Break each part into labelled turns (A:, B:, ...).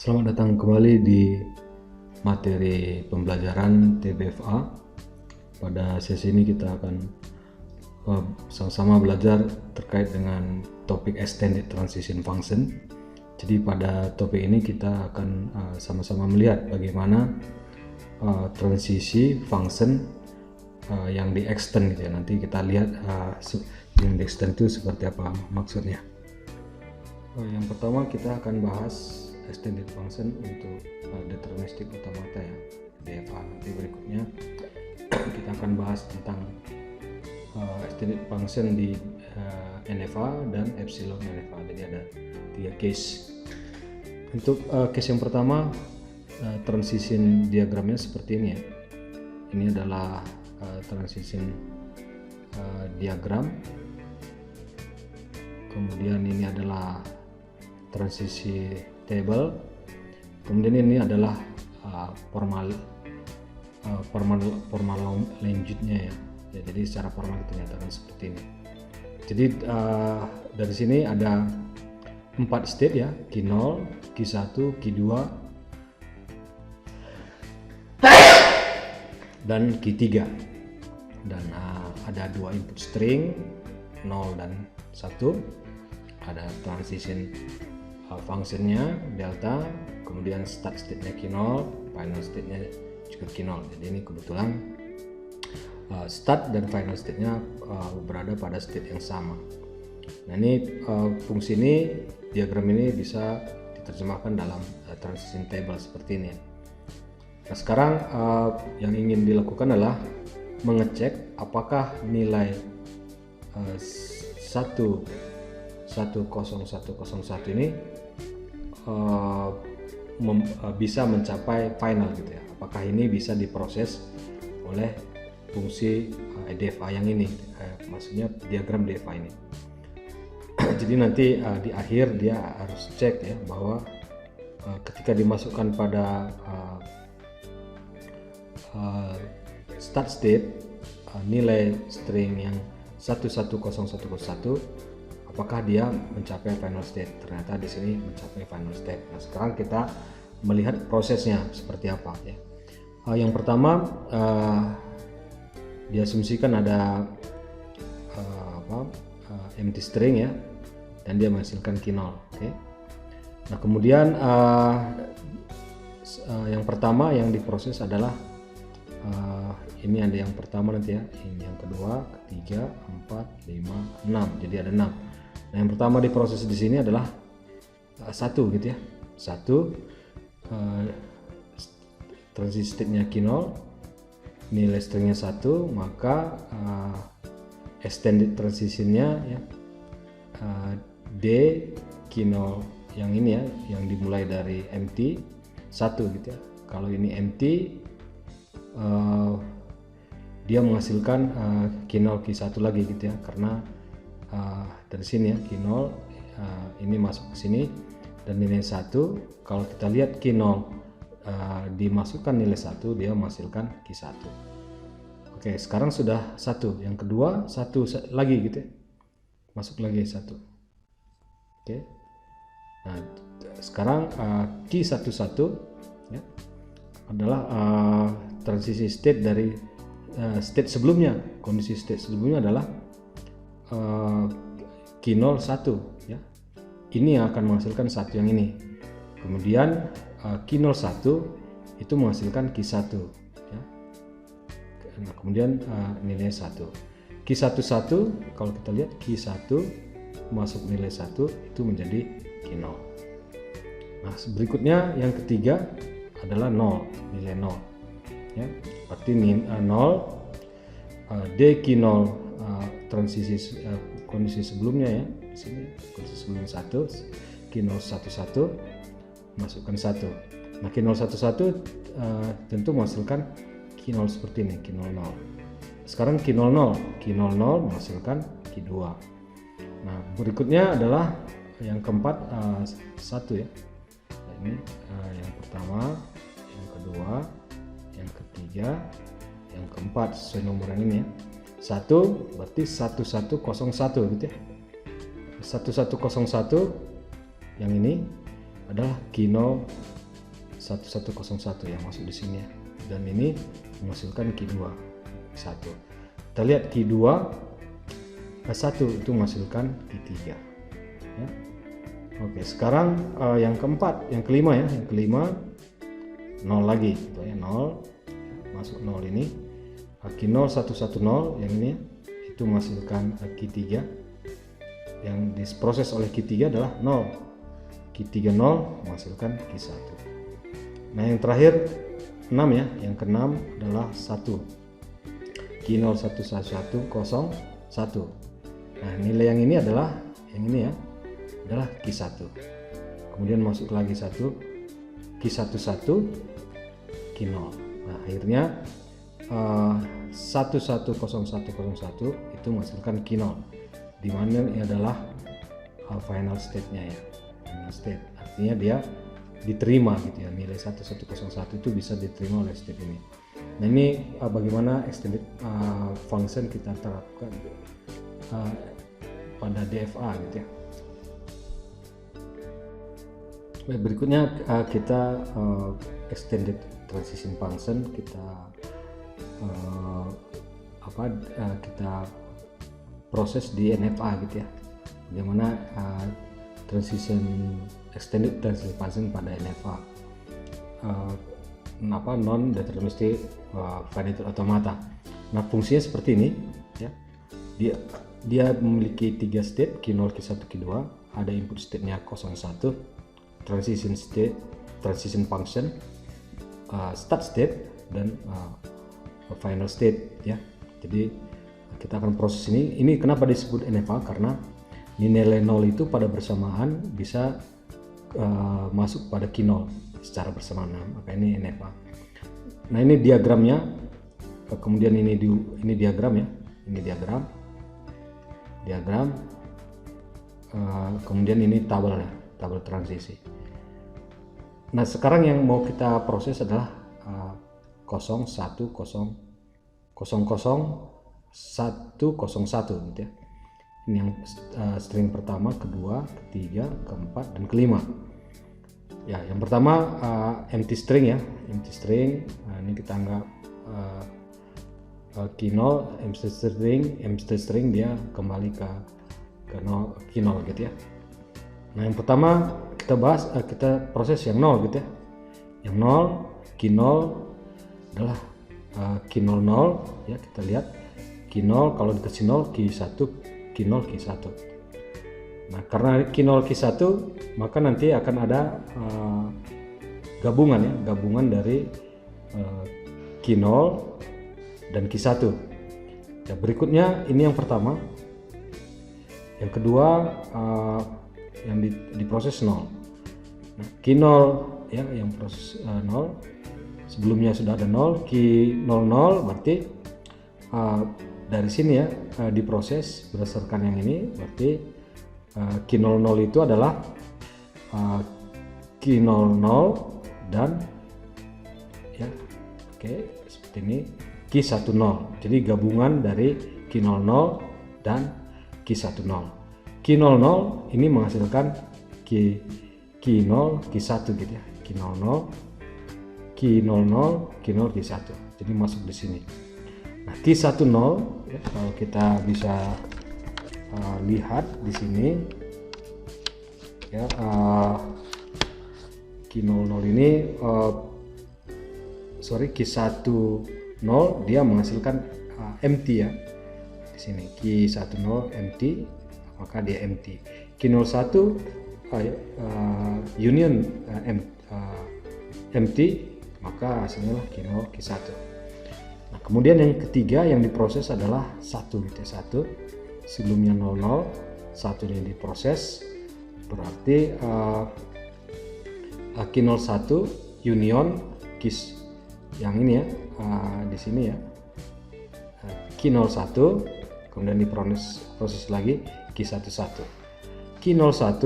A: Selamat datang kembali di materi pembelajaran TBFA. Pada sesi ini kita akan sama-sama belajar terkait dengan topik Extended Transition Function. Jadi pada topik ini kita akan sama-sama melihat bagaimana transisi function yang di extend gitu ya. Nanti kita lihat yang di extend itu seperti apa maksudnya. Yang pertama kita akan bahas extended function untuk deterministic automata ya, DFA. Nanti berikutnya kita akan bahas tentang extended function di NFA dan epsilon NFA. Jadi ada 3 case. Untuk case yang pertama, transition diagramnya seperti ini ya. Ini adalah transition diagram. Kemudian ini adalah transisi table, kemudian ini adalah formal lanjutnya ya. Jadi secara formal kita nyatakan seperti ini. Jadi dari sini ada 4 state ya, Q0, Q1, Q2 dan Q3, dan ada 2 input string 0 dan 1, ada transition functionnya delta, kemudian start state-nya Q0, final state-nya juga Q0. Jadi ini kebetulan start dan final state-nya berada pada state yang sama. Nah ini fungsi ini, diagram ini bisa diterjemahkan dalam transition table seperti ini. Nah sekarang yang ingin dilakukan adalah mengecek apakah nilai 10101 ini bisa mencapai final gitu ya. Apakah ini bisa diproses oleh fungsi DFA yang ini, maksudnya diagram DFA ini. Jadi nanti di akhir dia harus cek ya bahwa ketika dimasukkan pada start state nilai string yang 11011, apakah dia mencapai final state. Ternyata di sini mencapai final state. Nah sekarang kita melihat prosesnya seperti apa ya. Yang pertama diasumsikan ada empty string ya, dan dia menghasilkan Q0. Okay. Nah kemudian yang pertama yang diproses adalah ini ada yang pertama nanti ya, ini yang kedua, ketiga, 4, 5, 6. Jadi ada 6. Nah, yang pertama diproses di sini adalah 1 gitu ya. 1 transisi state-nya Q0, nilai stringnya 1, maka extended transition-nya ya D Q0 yang ini ya, yang dimulai dari empty 1 gitu ya. Kalau ini empty dia menghasilkan Q0 Q1 lagi gitu ya, karena dari sini ya Q0 ini masuk ke sini dan nilai 1. Kalau kita lihat Q0 dimasukkan nilai 1, dia menghasilkan Q1. Oke, sekarang sudah 1. Yang kedua 1 lagi gitu ya, masuk lagi 1. Oke, nah sekarang Q11 ya adalah transisi state dari state sebelumnya. Kondisi state sebelumnya adalah Q01 ya. Ini yang akan menghasilkan 1 yang ini. Kemudian Q01 itu menghasilkan Q1 ya. Nah, kemudian nilainya 1. Q11 kalau kita lihat Q1 masuk nilai 1 itu menjadi Q0. Nah, berikutnya yang ketiga adalah 0, nilai 0 ya. Berarti 0 D Q0 transisi kondisi sebelumnya ya, di sini kondisi sebelum 1, Q011 masukkan 1. Nah Q011 tentu menghasilkan Q0 seperti ini, Q00. Sekarang Q00 menghasilkan Q2. Nah berikutnya adalah yang keempat 1 ya. Nah, ini yang pertama, yang kedua, yang ketiga, yang keempat sesuai nomor yang ini ya. 1 berarti 1101 gitu ya. 1101 yang ini adalah Q0 1101 yang masuk di sini ya. Dan ini menghasilkan Q2 1. Kita lihat Q2 1 itu menghasilkan Q3 ya. Oke, sekarang yang keempat, yang kelima ya, yang kelima 0 lagi gitu ya, 0 masuk 0 ini Q0 110 yang ini itu menghasilkan Q3, yang diproses oleh Q3 adalah 0, Q3 0 menghasilkan Q1. Nah yang terakhir 6 ya, yang ke-6 adalah 1, Q0 11101. Nah nilai yang ini adalah yang ini ya, adalah Q1. Kemudian masuk lagi 1, Q11, Q0. Nah akhirnya 110101 itu menghasilkan Q0, di mana ini adalah final state-nya ya. Final state artinya dia diterima gitu ya, nilai 1101 itu bisa diterima oleh state ini. Nah ini bagaimana extended function kita terapkan pada DFA gitu ya. Berikutnya kita extended transition function kita kita proses di NFA gitu ya. Bagaimana extended transition function pada NFA, non deterministic finite automata. Nah fungsinya seperti ini ya. Dia memiliki 3 state, Q0, Q1, Q2. Ada input state-nya 01, transition state, transition function, start state, dan final state ya. Jadi kita akan proses ini. Ini kenapa disebut NFA, karena nilai 0 itu pada bersamaan bisa masuk pada Q0 secara bersamaan, maka ini NFA. Nah ini diagramnya, kemudian ini diagram ya, ini diagram, kemudian ini tabel ya, tabel transisi. Nah sekarang yang mau kita proses adalah 01000101 gitu ya. Ini yang string pertama, kedua, ketiga, keempat, dan kelima. Ya, yang pertama empty string ya, empty string. Nah, ini kita anggap Q0 empty string dia kembali ke Q0 gitu ya. Nah, yang pertama kita bahas, kita proses yang 0 gitu ya. Yang 0, Q0 adalah Q00 ya, kita lihat Q0 kalau dikasih 0, Q1, Q0, Q1. Nah karena Q0, Q1 maka nanti akan ada gabungan ya, gabungan dari Q0 dan Q1 ya. Berikutnya ini yang pertama, yang kedua yang diproses 0. Nah, Q0 ya, yang proses 0, sebelumnya sudah ada 0, Q00 berarti dari sini ya diproses berdasarkan yang ini, berarti Q00 itu adalah Q00 dan ya, oke, seperti ini Q10. Jadi gabungan dari Q00 dan Q10. Q00 ini menghasilkan Q0 Q1 gitu ya, Q00 Q1. Jadi masuk di sini. Nah, Q10 ya, kalau kita bisa lihat di sini ya, Q00 ini Q10 dia menghasilkan empty ya. Di sini Q10 empty, maka dia empty. Q01 union empty, maka hasilnya Q0 Q1. Nah, kemudian yang ketiga yang diproses adalah 1 gitu ya, 1 sebelumnya 00, 1 ini diproses, berarti Q01 union Q yang ini ya, di sini ya, Q01, kemudian diproses lagi Q11. Q01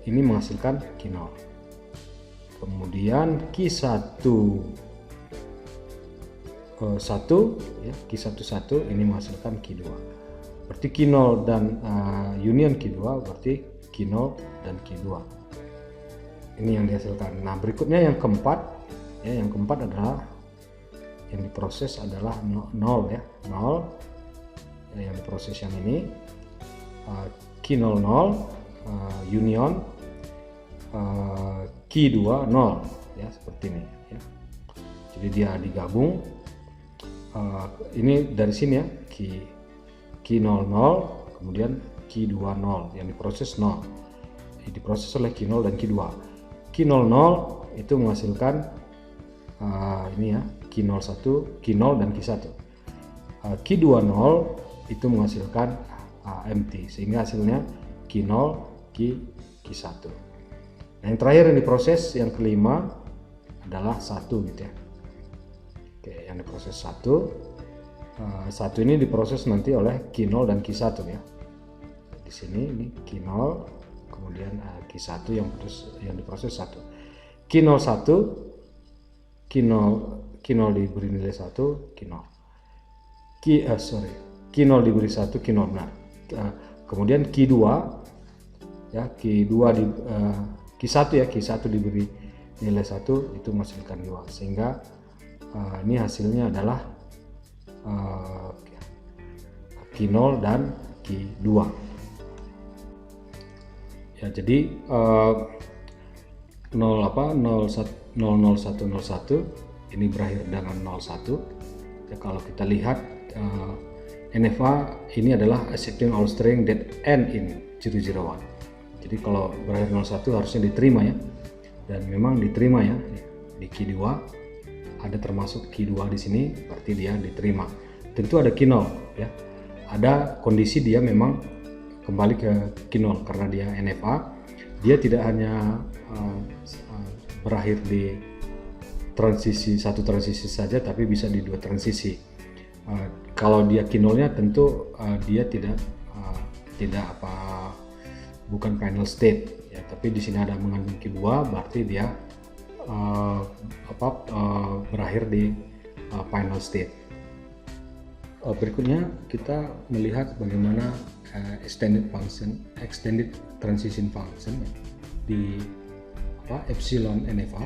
A: ini menghasilkan Q0. Kemudian Q11 ya, Q11 ini menghasilkan Q2. Berarti Q0 dan union Q2 berarti Q0 dan Q2. ini yang dihasilkan. Nah, berikutnya yang keempat, ya, yang keempat adalah yang diproses adalah 0 ya, 0 ya, yang diproses yang ini key 00 union key 20 ya, seperti ini ya. Jadi dia digabung, ini dari sini ya, key 00 kemudian key 20 yang diproses 0, diproses oleh key 0 dan key 2. Key 00 itu menghasilkan ini ya, key 01, key 0 dan key 1. Key 20 itu menghasilkan empty, sehingga hasilnya key 0, key 1. Nah, yang terakhir yang diproses yang kelima adalah 1 gitu ya. Oke, yang diproses 1 ini diproses nanti oleh key 0 dan key 1 ya. Di sini ini key 0, kemudian key 1 yang diproses 1. Key 01, key 0 diberi nilai 1, key 0. Key 0 diberi 1, key 0 benar. Kemudian key 2 ya, key 1 ya, key 1 diberi nilai 1, itu menghasilkan 2, sehingga ini hasilnya adalah key 0 dan key 2 ya. Jadi 00101 ini berakhir dengan 01 ya. Kalau kita lihat NFA ini adalah accepting all string that end in 001. Jadi kalau berakhir 01 harusnya diterima ya, dan memang diterima ya. Di key 2 ada termasuk key 2 di sini, berarti dia diterima. Tentu ada key 0 ya, ada kondisi dia memang kembali ke key 0 karena dia NFA. Dia tidak hanya berakhir di satu transisi saja, tapi bisa di 2 transisi. Kalau dia key 0-nya tentu dia bukan final state ya, tapi di sini ada mengandung key 2, berarti dia berakhir di final state. Berikutnya kita melihat bagaimana extended transition function di epsilon NFA.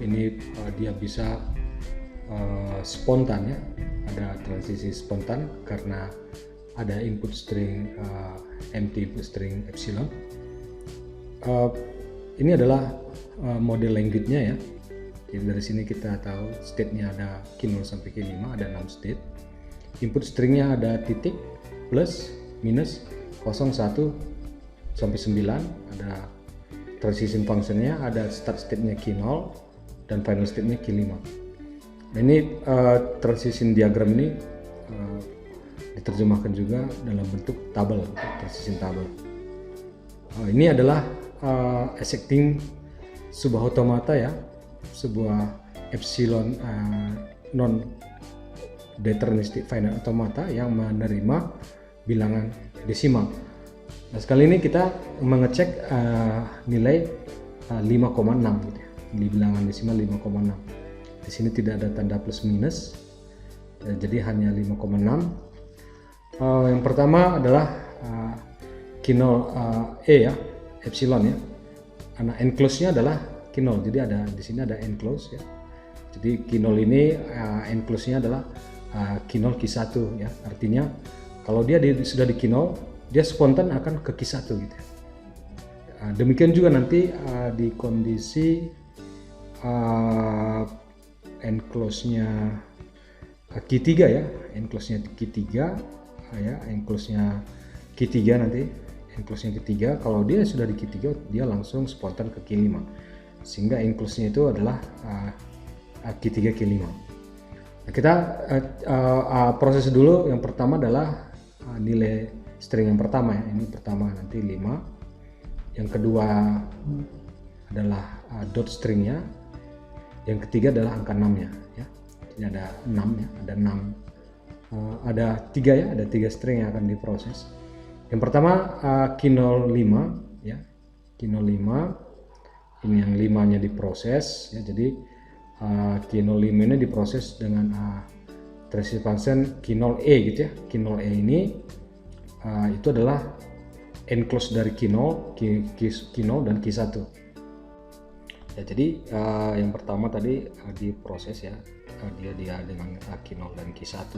A: Ini dia bisa spontan ya, ada transisi spontan karena ada input string empty input string epsilon. Ini adalah model language-nya ya. Jadi dari sini kita tahu state-nya ada key 0 sampai key 5, ada 6 state. Input string-nya ada titik, plus, minus, 0, 1 sampai 9. Ada transition function-nya, ada start state-nya key 0 dan final state-nya key 5. Nah, ini transition diagram ini diterjemahkan juga dalam bentuk tabel, transition tabel. Ini adalah accepting sebuah automata ya, sebuah epsilon non deterministic finite automata yang menerima bilangan desimal. Nah, sekali ini kita mengecek nilai 5,6 gitu ya, di bilangan desimal 5,6. Di sini tidak ada tanda plus minus, jadi hanya 5,6. Yang pertama adalah key 0 ya, epsilon ya. Karena enclose-nya adalah key 0, jadi ada di sini ada enclose ya. Jadi key 0 ini enclose-nya adalah key 0 key 1 ya. Artinya kalau dia sudah di key 0, dia spontan akan ke key 1 gitu. Demikian juga nanti di kondisi enclose-nya key 3 ya, enclose-nya key 3 ya, enclose-nya key 3 nanti, enclose-nya key 3, kalau dia sudah di key 3 dia langsung spontan ke key 5, sehingga enclose-nya itu adalah key 3 key 5. Nah, kita proses dulu. Yang pertama adalah nilai string yang pertama ya, ini pertama nanti 5, yang kedua adalah dot stringnya, yang ketiga adalah angka 6-nya ya. Ini ada 6 ya, ada 6, ada 3 ya, ada 3 string yang akan diproses. Yang pertama key 05 ya, key 05 ini yang 5-nya diproses ya. Jadi key 05 ini diproses dengan transition function key 0e gitu ya. Key 0e ini itu adalah enclose dari Q0, Q0 dan Q1. Ya, jadi yang pertama tadi diproses ya, dia dengan Q0 dan Q1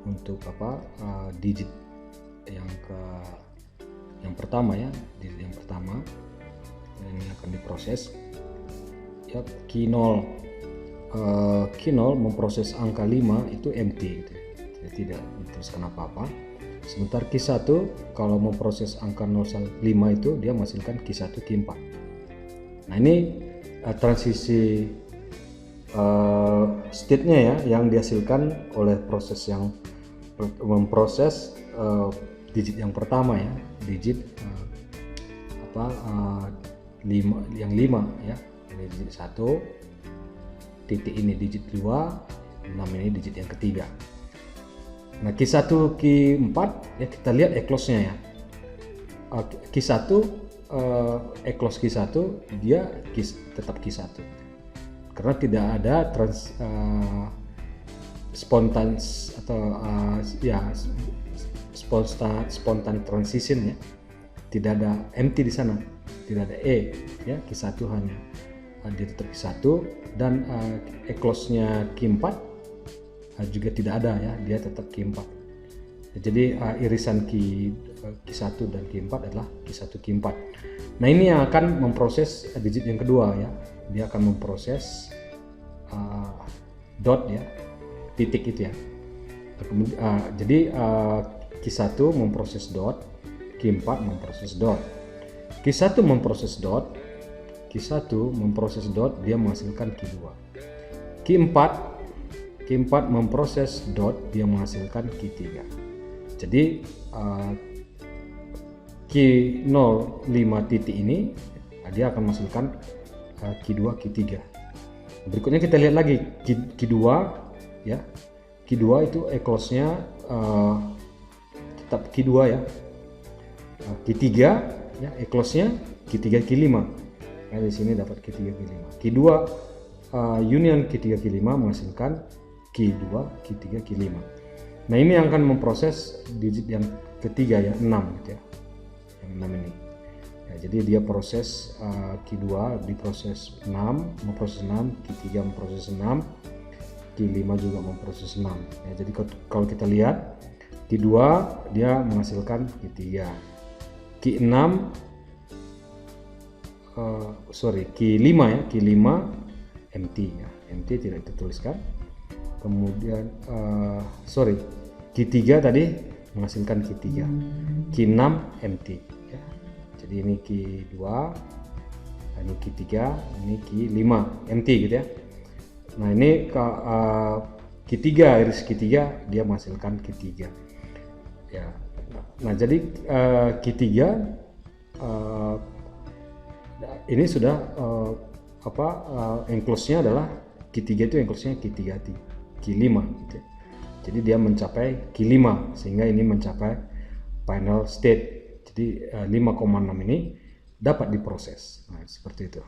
A: untuk digit yang pertama ya, digit yang pertama ini akan diproses ya. Q0 memproses angka 5 itu empty gitu ya. Jadi tidak dituliskan apa-apa. Sementara Q1 kalau memproses angka 0 5 itu dia menghasilkan Q1 Q4. Nah ini transisi state-nya ya yang dihasilkan oleh proses yang memproses digit yang pertama ya, digit 5 ya, ini digit 1, titik ini digit 2, 6 ini digit yang ketiga. Nah Q1 Q4 ya, kita lihat eklosnya ya. Q1 eklos Q1 dia tetap Q1 karena tidak ada spontan transition ya, tidak ada empty di sana, tidak ada ya. Q1 hanya dia tetap Q1 dan eklosnya Q4 juga tidak ada ya, dia tetap Q4. Jadi irisan Q1 dan Q4 adalah Q1 Q4. Nah ini yang akan memproses digit yang kedua ya, dia akan memproses dot ya, titik itu ya. Jadi Q1 memproses dot, Q4 memproses dot. Q1 memproses dot, dia menghasilkan Q2. Q4 memproses dot, dia menghasilkan Q3. Jadi Q0 5 titik ini dia akan menghasilkan Q2 Q3. Berikutnya kita lihat lagi Q2 ya. Q2 itu eklosnya tetap Q2 ya. Q3 ya eklosnya Q3 Q5. Nah, di sini dapat Q3 Q5. Q2 union Q3 Q5 menghasilkan Q2 Q3 Q5. Nah ini yang akan memproses digit yang ketiga ya, 6 gitu ya, yang 6 ini ya. Jadi dia proses Q2 diproses 6, memproses 6, Q3 memproses 6, Q5 juga memproses 6 ya. Jadi kalau kita lihat Q2 dia menghasilkan Q3, Q6 Q5 ya, Q5 empty ya, empty tidak dituliskan. Kemudian Q3 tadi menghasilkan Q3, Q6 empty ya. Jadi ini Q2, ini Q3, ini Q5 empty gitu ya. Nah ini Q3, iris Q3 dia menghasilkan Q3 ya. Nah jadi Q3 ini sudah enclose-nya adalah Q3 itu enclose-nya Q5 gitu ya. Jadi dia mencapai Q5 sehingga ini mencapai final state. Jadi 5,6 ini dapat diproses. Nah, seperti itu.